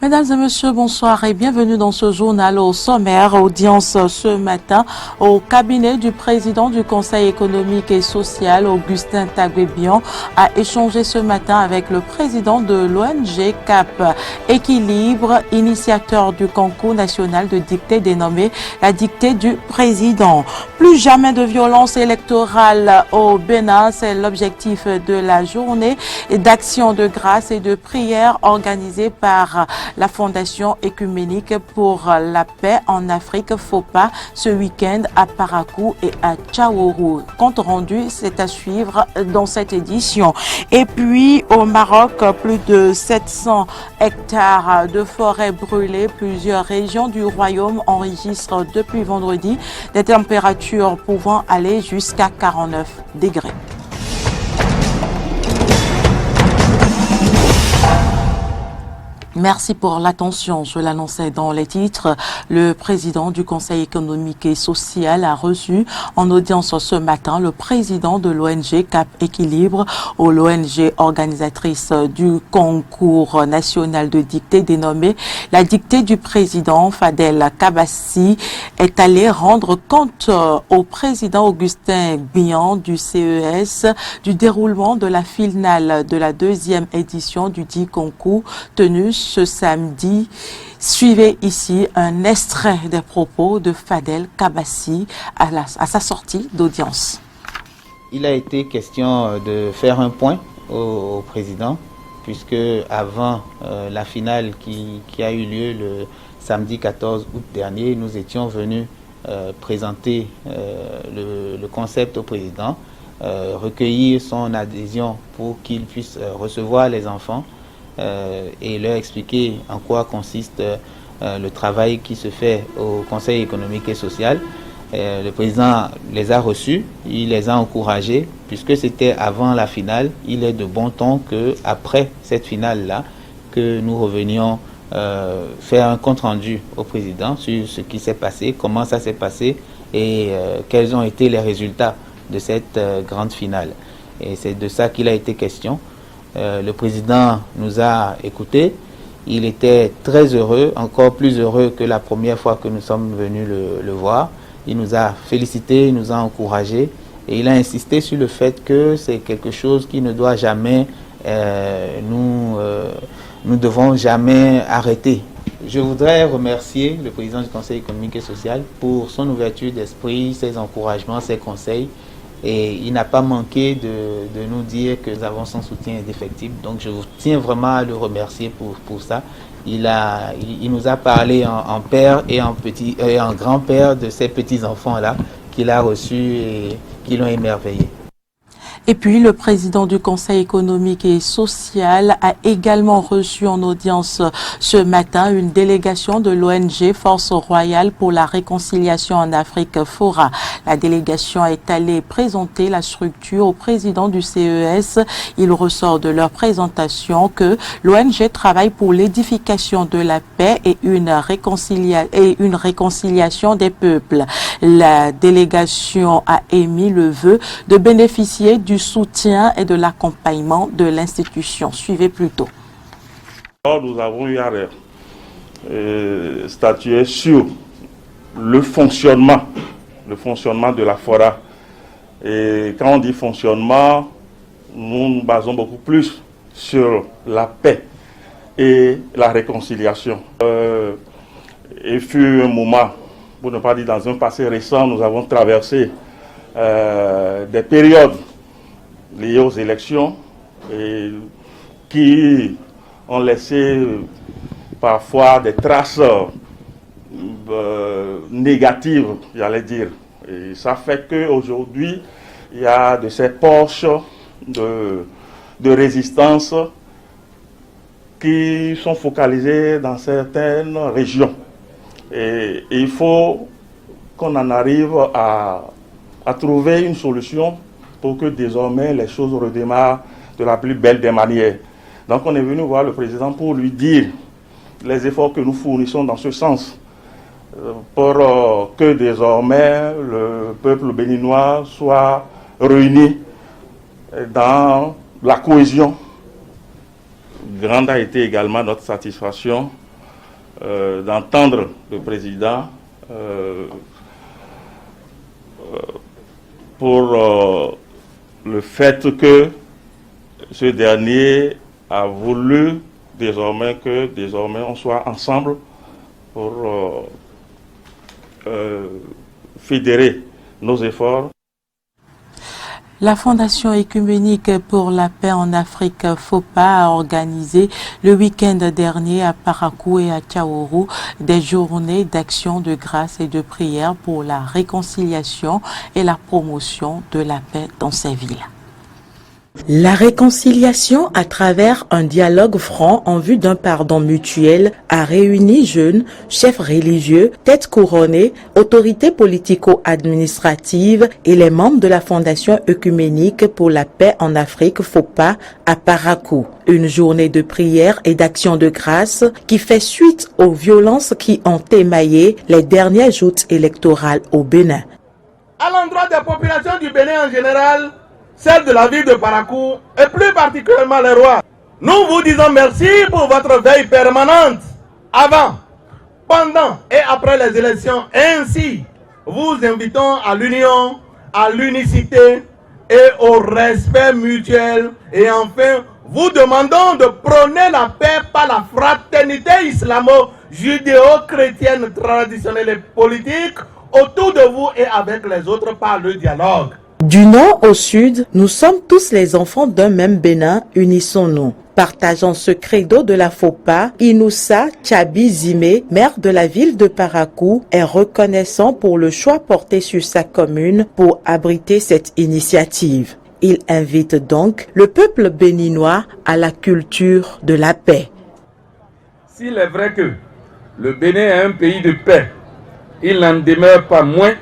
Mesdames et messieurs, bonsoir et bienvenue dans ce journal au sommaire. Audience ce matin au cabinet du président du Conseil économique et social, Augustin Tagbebian, a échangé ce matin avec le président de l'ONG CAP Équilibre, initiateur du concours national de dictée dénommé la dictée du président. Plus jamais de violence électorale au Bénin, c'est l'objectif de la journée d'action de grâce et de prière organisée par la Fondation écuménique pour la paix en Afrique, FOPA, ce week-end à Parakou et à Tchaourou. Compte rendu, c'est à suivre dans cette édition. Et puis au Maroc, plus de 700 hectares de forêts brûlées. Plusieurs régions du royaume enregistrent depuis vendredi des températures pouvant aller jusqu'à 49 degrés. Merci pour l'attention. Je l'annonçais dans les titres. Le président du Conseil économique et social a reçu en audience ce matin le président de l'ONG CAP Équilibre, ou l'ONG organisatrice du concours national de dictée dénommé la dictée du président. Fadel Kabassi est allé rendre compte au président Augustin Bian du CES du déroulement de la finale de la deuxième édition du dit concours tenu ce samedi. Suivez ici un extrait des propos de Fadel Kabassi à sa sortie d'audience. Il a été question de faire un point au président, puisque avant la finale qui a eu lieu le samedi 14 août dernier, nous étions venus présenter le concept au président, recueillir son adhésion pour qu'il puisse recevoir les enfants et leur expliquer en quoi consiste le travail qui se fait au Conseil économique et social. Le président les a reçus, il les a encouragés, puisque c'était avant la finale. Il est de bon ton qu'après cette finale-là, que nous revenions faire un compte-rendu au président sur ce qui s'est passé, comment ça s'est passé et quels ont été les résultats de cette grande finale. Et c'est de ça qu'il a été question. Le président nous a écoutés. Il était très heureux, encore plus heureux que la première fois que nous sommes venus le voir. Il nous a félicités, il nous a encouragés et il a insisté sur le fait que c'est quelque chose qui ne doit jamais, nous devons jamais arrêter. Je voudrais remercier le président du Conseil économique et social pour son ouverture d'esprit, ses encouragements, ses conseils. Et il n'a pas manqué de nous dire que nous avons son soutien indéfectible. Donc je vous tiens vraiment à le remercier pour ça. Il nous a parlé en père et en grand-père de ces petits-enfants-là qu'il a reçus et qui l'ont émerveillé. Et puis, le président du Conseil économique et social a également reçu en audience ce matin une délégation de l'ONG Force Royale pour la réconciliation en Afrique, FORA. La délégation est allée présenter la structure au président du CES. Il ressort de leur présentation que l'ONG travaille pour l'édification de la paix et une réconciliation des peuples. La délégation a émis le vœu de bénéficier du soutien et de l'accompagnement de l'institution. Suivez plutôt. Nous avons eu à statuer sur le fonctionnement de la FORA. Et quand on dit fonctionnement, nous nous basons beaucoup plus sur la paix et la réconciliation. Il fut un moment, pour ne pas dire dans un passé récent, nous avons traversé des périodes liées aux élections et qui ont laissé parfois des traces négatives, j'allais dire. Et ça fait qu'aujourd'hui, il y a de ces poches de résistance qui sont focalisées dans certaines régions. Et il faut qu'on en arrive à trouver une solution pour que désormais les choses redémarrent de la plus belle des manières. Donc on est venu voir le président pour lui dire les efforts que nous fournissons dans ce sens, pour que désormais le peuple béninois soit réuni dans la cohésion. Grande a été également notre satisfaction d'entendre le président pour le fait que ce dernier a voulu désormais on soit ensemble pour fédérer nos efforts. La Fondation Écuménique pour la paix en Afrique, FOPA, a organisé le week-end dernier à Parakou et à Tchaourou des journées d'action de grâce et de prière pour la réconciliation et la promotion de la paix dans ces villes. La réconciliation à travers un dialogue franc en vue d'un pardon mutuel a réuni jeunes, chefs religieux, têtes couronnées, autorités politico-administratives et les membres de la Fondation œcuménique pour la paix en Afrique, FOPA, à Parakou. Une journée de prière et d'action de grâce qui fait suite aux violences qui ont émaillé les dernières joutes électorales au Bénin. À l'endroit des populations du Bénin en général, celle de la ville de Parakou et plus particulièrement les rois. Nous vous disons merci pour votre veille permanente avant, pendant et après les élections. Ainsi, vous invitons à l'union, à l'unicité et au respect mutuel. Et enfin, vous demandons de prôner la paix par la fraternité islamo-judéo-chrétienne traditionnelle et politique autour de vous et avec les autres par le dialogue. Du nord au sud, nous sommes tous les enfants d'un même Bénin, unissons-nous. Partageant ce credo de la FOPA, Inoussa Tchabi Zimé, maire de la ville de Parakou, est reconnaissant pour le choix porté sur sa commune pour abriter cette initiative. Il invite donc le peuple béninois à la culture de la paix. S'il est vrai que le Bénin est un pays de paix, il n'en demeure pas moins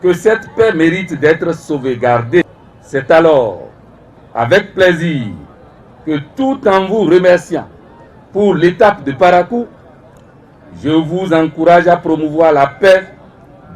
que cette paix mérite d'être sauvegardée. C'est alors avec plaisir que, tout en vous remerciant pour l'étape de Parakou, je vous encourage à promouvoir la paix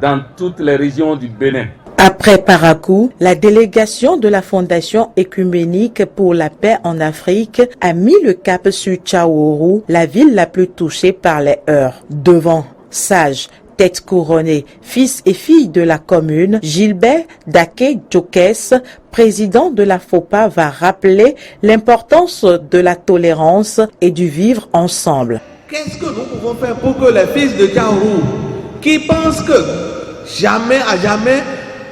dans toutes les régions du Bénin. Après Parakou, la délégation de la Fondation Écuménique pour la paix en Afrique a mis le cap sur Tchaourou, la ville la plus touchée par les heurts. Devant sages, tête couronnée, fils et filles de la commune, Gilbert Daké Djokès, président de la FOPA, va rappeler l'importance de la tolérance et du vivre ensemble. Qu'est-ce que nous pouvons faire pour que les fils de Tchaourou, qui pensent que jamais à jamais,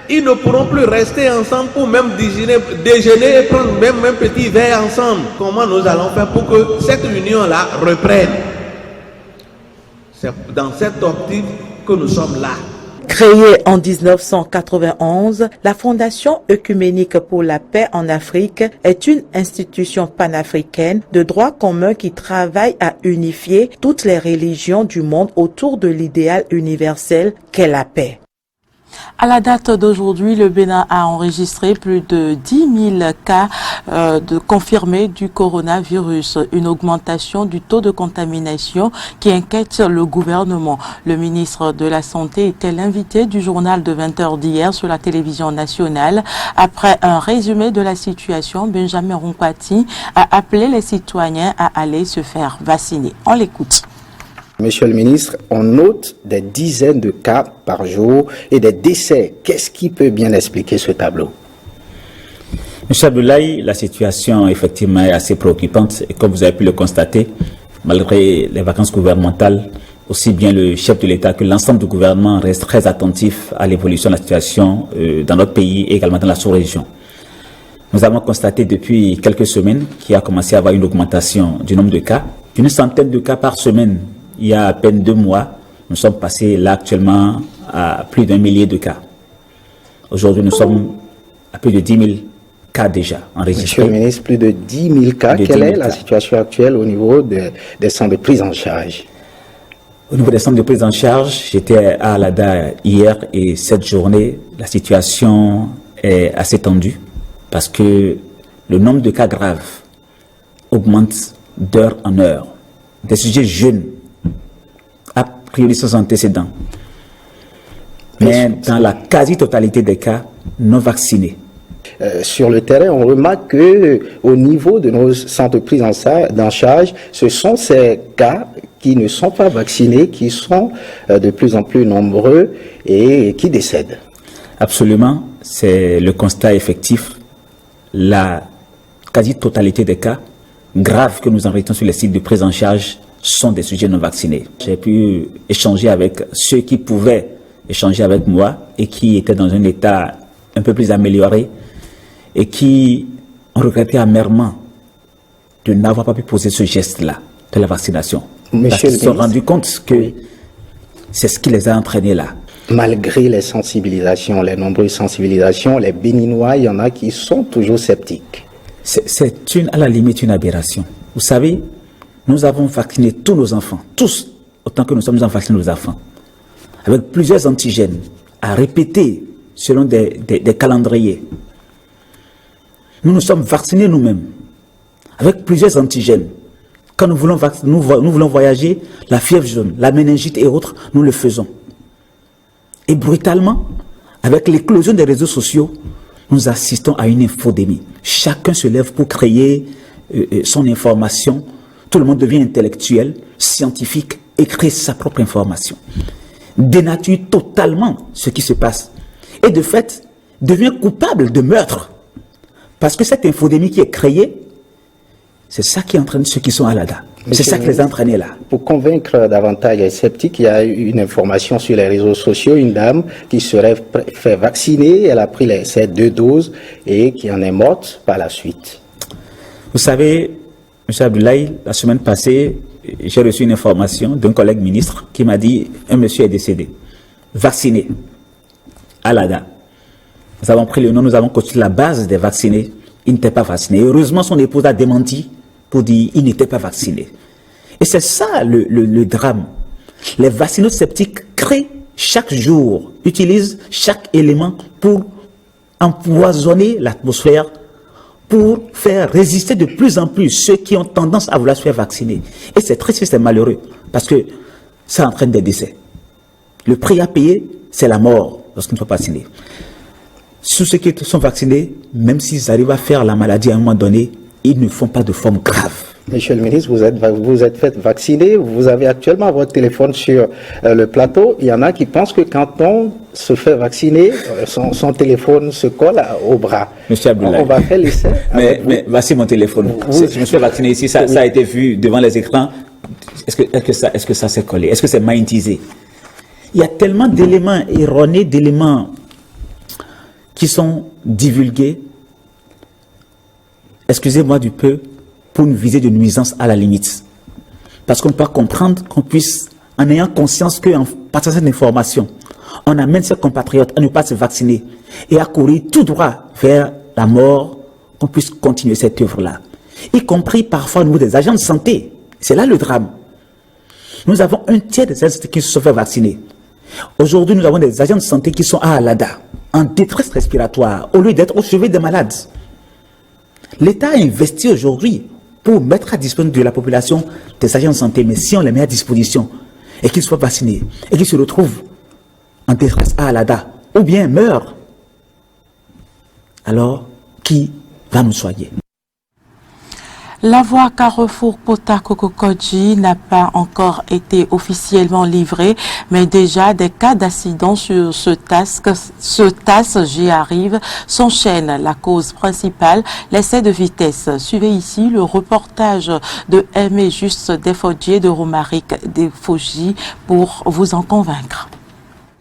ils ne pourront plus rester ensemble pour même déjeuner et prendre même un petit verre ensemble. Comment nous allons faire pour que cette union-là reprenne? C'est dans cette optique que nous sommes là. Créée en 1991, la Fondation Œcuménique pour la paix en Afrique est une institution panafricaine de droit commun qui travaille à unifier toutes les religions du monde autour de l'idéal universel qu'est la paix. À la date d'aujourd'hui, le Bénin a enregistré plus de 10 000 cas confirmés du coronavirus, une augmentation du taux de contamination qui inquiète le gouvernement. Le ministre de la Santé était l'invité du journal de 20h d'hier sur la télévision nationale. Après un résumé de la situation, Benjamin Ronkwati a appelé les citoyens à aller se faire vacciner. On l'écoute. Monsieur le ministre, on note des dizaines de cas par jour et des décès. Qu'est-ce qui peut bien expliquer ce tableau? Monsieur Abdoulaye, la situation effectivement est assez préoccupante et comme vous avez pu le constater, malgré les vacances gouvernementales, aussi bien le chef de l'État que l'ensemble du gouvernement reste très attentif à l'évolution de la situation dans notre pays et également dans la sous-région. Nous avons constaté depuis quelques semaines qu'il y a commencé à avoir une augmentation du nombre de cas, d'une centaine de cas par semaine. Il y a à peine 2 mois, nous sommes passés là actuellement à plus d'1 millier de cas. Aujourd'hui, nous sommes à plus de 10 000 cas déjà enregistrés. Monsieur le ministre, plus de 10 000 cas. Quelle est la situation actuelle au niveau des centres de prise en charge? Au niveau des centres de prise en charge, j'étais à Alada hier et cette journée, la situation est assez tendue parce que le nombre de cas graves augmente d'heure en heure. Des sujets jeunes, a priori sans antécédent, mais dans la quasi-totalité des cas non vaccinés. Sur le terrain, on remarque que au niveau de nos centres de prise en charge, ce sont ces cas qui ne sont pas vaccinés, qui sont de plus en plus nombreux et qui décèdent. Absolument, c'est le constat effectif. La quasi-totalité des cas graves que nous enregistrons sur les sites de prise en charge sont des sujets non vaccinés. J'ai pu échanger avec ceux qui pouvaient échanger avec moi et qui étaient dans un état un peu plus amélioré et qui ont regretté amèrement de n'avoir pas pu poser ce geste-là de la vaccination. Parce qu'ils se sont rendus compte que c'est ce qui les a entraînés là. Malgré les sensibilisations, les nombreuses sensibilisations, les Béninois, il y en a qui sont toujours sceptiques. C'est à la limite une aberration. Vous savez, nous avons vacciné tous nos enfants, tous, autant que nous avons vacciné nos enfants, avec plusieurs antigènes à répéter selon des calendriers. Nous nous sommes vaccinés nous-mêmes, avec plusieurs antigènes. Quand nous voulons voyager, la fièvre jaune, la méningite et autres, nous le faisons. Et brutalement, avec l'éclosion des réseaux sociaux, nous assistons à une infodémie. Chacun se lève pour créer son information. Tout le monde devient intellectuel, scientifique, et crée sa propre information. Dénature totalement ce qui se passe. Et de fait, devient coupable de meurtre. Parce que cette infodémie qui est créée, c'est ça qui entraîne ceux qui sont à l'ADA. C'est ça qui les a entraînés là. Pour convaincre davantage les sceptiques, il y a eu une information sur les réseaux sociaux, une dame qui serait fait vacciner, elle a pris ces 2 doses et qui en est morte par la suite. Vous savez, M. Abdoulaye, la semaine passée, j'ai reçu une information d'un collègue ministre qui m'a dit un monsieur est décédé, vacciné, à l'ADA. Nous avons pris le nom, nous avons constitué la base des vaccinés. Il n'était pas vacciné. Heureusement, son épouse a démenti pour dire qu'il n'était pas vacciné. Et c'est ça le drame. Les vaccinosceptiques créent chaque jour, utilisent chaque élément pour empoisonner l'atmosphère, pour faire résister de plus en plus ceux qui ont tendance à vouloir se faire vacciner. Et c'est triste, c'est malheureux, parce que ça entraîne des décès. Le prix à payer, c'est la mort lorsqu'ils ne sont pas vaccinés. Tous ceux qui sont vaccinés, même s'ils arrivent à faire la maladie à un moment donné, ils ne font pas de forme grave. Monsieur le ministre, vous êtes fait vacciner, vous avez actuellement votre téléphone sur le plateau. Il y en a qui pensent que quand on se fait vacciner, son téléphone se colle au bras. Monsieur Abdoulaye, on va faire l'essai. Mais voici mon téléphone. Je me suis vacciné ici, ça a été vu devant les écrans. Est-ce que ça s'est collé? Est-ce que c'est magnétisé? Il y a tellement d'éléments erronés, d'éléments qui sont divulgués, excusez-moi du peu, pour une visée de nuisance à la limite. Parce qu'on peut comprendre qu'on puisse, en ayant conscience qu'en partageant cette information, on amène ses compatriotes à ne pas se vacciner et à courir tout droit vers la mort, qu'on puisse continuer cette œuvre-là. Y compris parfois au niveau des agents de santé. C'est là le drame. Nous avons un tiers des agents de santé qui se sont fait vacciner. Aujourd'hui, nous avons des agents de santé qui sont à l'ADA, en détresse respiratoire, au lieu d'être au chevet des malades. L'État a investi aujourd'hui pour mettre à disposition de la population des agents de santé, mais si on les met à disposition et qu'ils soient vaccinés et qu'ils se retrouvent en détresse à l'ADA ou bien meurent, alors qui va nous soigner? La voie Carrefour Pota-Kokokodji n'a pas encore été officiellement livrée, mais déjà des cas d'accident sur ce TAS, j'y arrive, s'enchaînent. La cause principale, l'excès de vitesse. Suivez ici le reportage de Aimé Juste Desfaudiers de Romaric Desfaudiers pour vous en convaincre.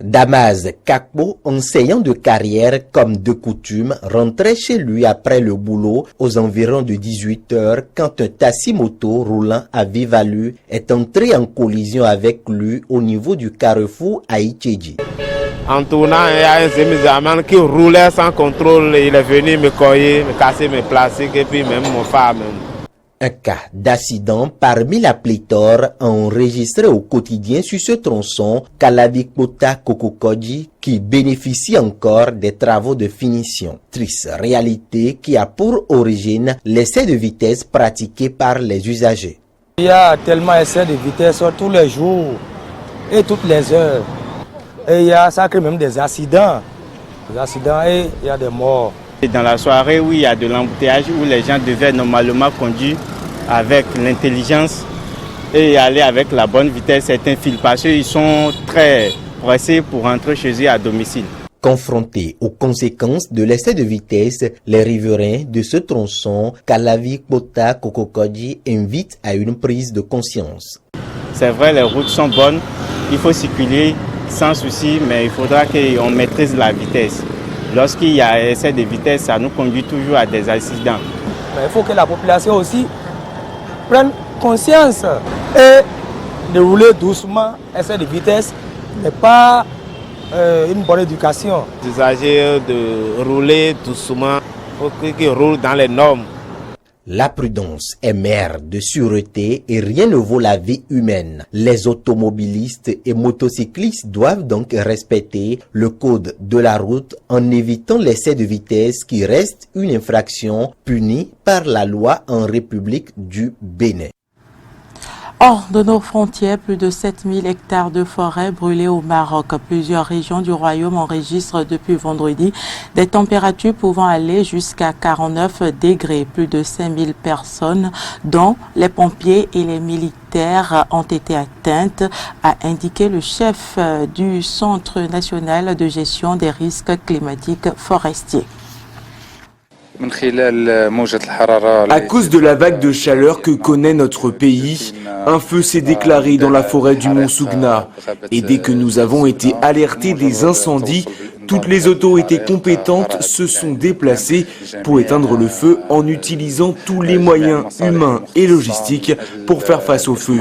Damas Kakbo, enseignant de carrière comme de coutume, rentrait chez lui après le boulot aux environs de 18 heures quand un taxi-moto roulant à vive allure est entré en collision avec lui au niveau du carrefour à Itchédji. En tournant, il y a un semi-zaman qui roulait sans contrôle. Il est venu me coller, me casser mes plastiques et puis même mon phare. Un cas d'accident parmi la pléthore enregistré au quotidien sur ce tronçon Kalavik-Pota-Kokokodji qui bénéficie encore des travaux de finition. Triste réalité qui a pour origine l'excès de vitesse pratiqué par les usagers. Il y a tellement d'excès de vitesse tous les jours et toutes les heures. Et il y a ça crée même des accidents. Et il y a des morts. Et dans la soirée où il y a de l'embouteillage, où les gens devaient normalement conduire avec l'intelligence, et aller avec la bonne vitesse certains filent parce qu'ils sont très pressés pour rentrer chez eux à domicile. Confrontés aux conséquences de l'excès de vitesse, les riverains de ce tronçon, Kalavi Kota Kokokodji, invitent à une prise de conscience. C'est vrai, les routes sont bonnes, il faut circuler sans souci, mais il faudra qu'on maîtrise la vitesse. Lorsqu'il y a excès de vitesse, ça nous conduit toujours à des accidents. Il faut que la population aussi prenne conscience et de rouler doucement. Excès de vitesse n'est pas une bonne éducation. Il s'agit de rouler doucement, il faut qu'ils roulent dans les normes. La prudence est mère de sûreté et rien ne vaut la vie humaine. Les automobilistes et motocyclistes doivent donc respecter le code de la route en évitant l'excès de vitesse qui reste une infraction punie par la loi en République du Bénin. Hors de nos frontières, plus de 7000 hectares de forêt brûlés au Maroc. Plusieurs régions du royaume enregistrent depuis vendredi des températures pouvant aller jusqu'à 49 degrés. Plus de 5000 personnes, dont les pompiers et les militaires, ont été atteintes, a indiqué le chef du Centre national de gestion des risques climatiques forestiers. À cause de la vague de chaleur que connaît notre pays, un feu s'est déclaré dans la forêt du Mont Sougna. Et dès que nous avons été alertés des incendies, toutes les autorités compétentes se sont déplacées pour éteindre le feu en utilisant tous les moyens humains et logistiques pour faire face au feu.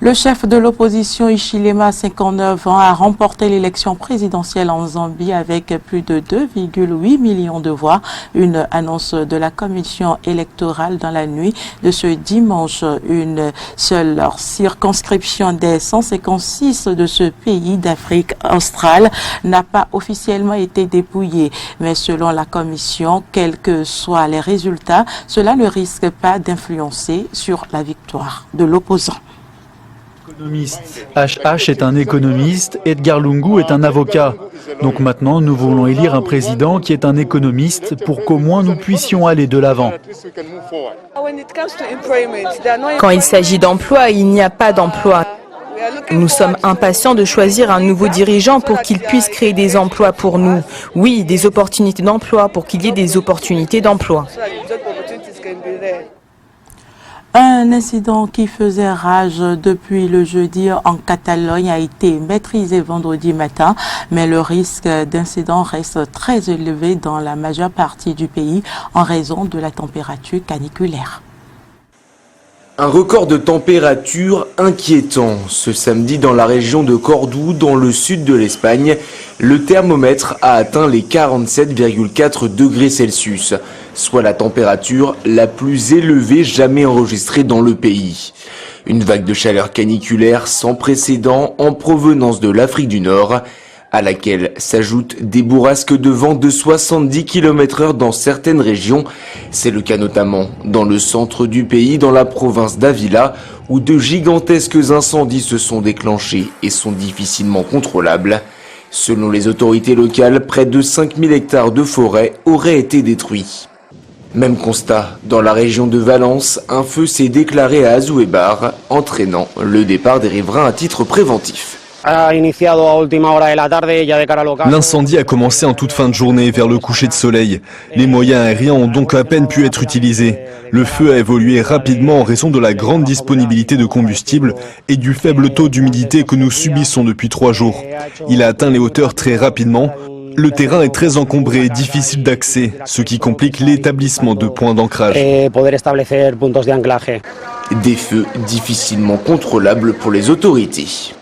Le chef de l'opposition Hichilema, 59 ans, a remporté l'élection présidentielle en Zambie avec plus de 2,8 millions de voix. Une annonce de la commission électorale dans la nuit de ce dimanche. Une seule circonscription des 156 de ce pays d'Afrique australe n'a pas officiellement été dépouillée. Mais selon la commission, quels que soient les résultats, cela ne risque pas d'influencer sur la victoire de l'opposant. HH est un économiste, Edgar Lungu est un avocat. Donc maintenant, nous voulons élire un président qui est un économiste pour qu'au moins nous puissions aller de l'avant. Quand il s'agit d'emploi, il n'y a pas d'emploi. Nous sommes impatients de choisir un nouveau dirigeant pour qu'il puisse créer des emplois pour nous. Oui, des opportunités d'emploi pour qu'il y ait des opportunités d'emploi. Un incident qui faisait rage depuis le jeudi en Catalogne a été maîtrisé vendredi matin, mais le risque d'incident reste très élevé dans la majeure partie du pays en raison de la température caniculaire. Un record de température inquiétant ce samedi dans la région de Cordoue, dans le sud de l'Espagne. Le thermomètre a atteint les 47,4 degrés Celsius, soit la température la plus élevée jamais enregistrée dans le pays. Une vague de chaleur caniculaire sans précédent en provenance de l'Afrique du Nord, à laquelle s'ajoutent des bourrasques de vent de 70 km/h dans certaines régions. C'est le cas notamment dans le centre du pays, dans la province d'Ávila, où de gigantesques incendies se sont déclenchés et sont difficilement contrôlables. Selon les autorités locales, près de 5000 hectares de forêt auraient été détruits. Même constat, dans la région de Valence, un feu s'est déclaré à Azouébar, entraînant le départ des riverains à titre préventif. L'incendie a commencé en toute fin de journée, vers le coucher de soleil. Les moyens aériens ont donc à peine pu être utilisés. Le feu a évolué rapidement en raison de la grande disponibilité de combustible et du faible taux d'humidité que nous subissons depuis 3 jours. Il a atteint les hauteurs très rapidement. Le terrain est très encombré et difficile d'accès, ce qui complique l'établissement de points d'ancrage. Des feux difficilement contrôlables pour les autorités.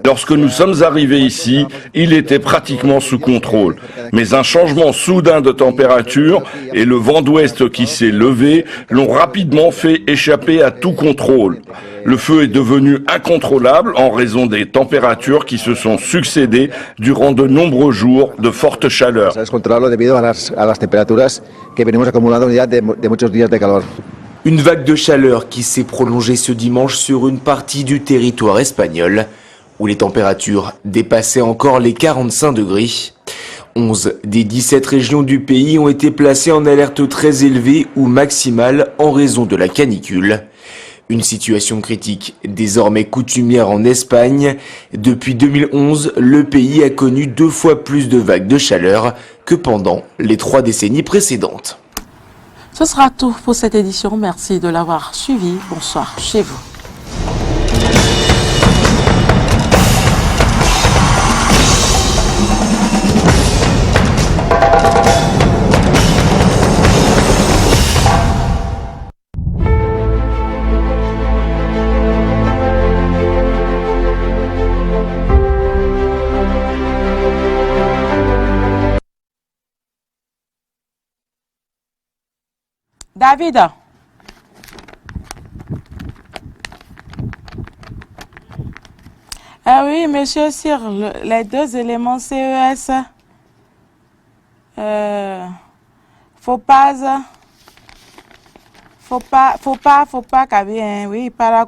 Lorsque nous sommes arrivés ici, il était pratiquement sous contrôle. Mais un changement soudain de température et le vent d'ouest qui s'est levé l'ont rapidement fait échapper à tout contrôle. Le feu est devenu incontrôlable en raison des températures qui se sont succédées durant de nombreux jours de forte chaleur. Une vague de chaleur qui s'est prolongée ce dimanche sur une partie du territoire espagnol. où les températures dépassaient encore les 45 degrés. 11 des 17 régions du pays ont été placées en alerte très élevée ou maximale en raison de la canicule. Une situation critique désormais coutumière en Espagne. Depuis 2011, le pays a connu 2 fois plus de vagues de chaleur que pendant les 3 décennies précédentes. Ce sera tout pour cette édition. Merci de l'avoir suivi. Bonsoir chez vous. David. Ah oui, monsieur, sur les 2 éléments CES, faut pas, oui, par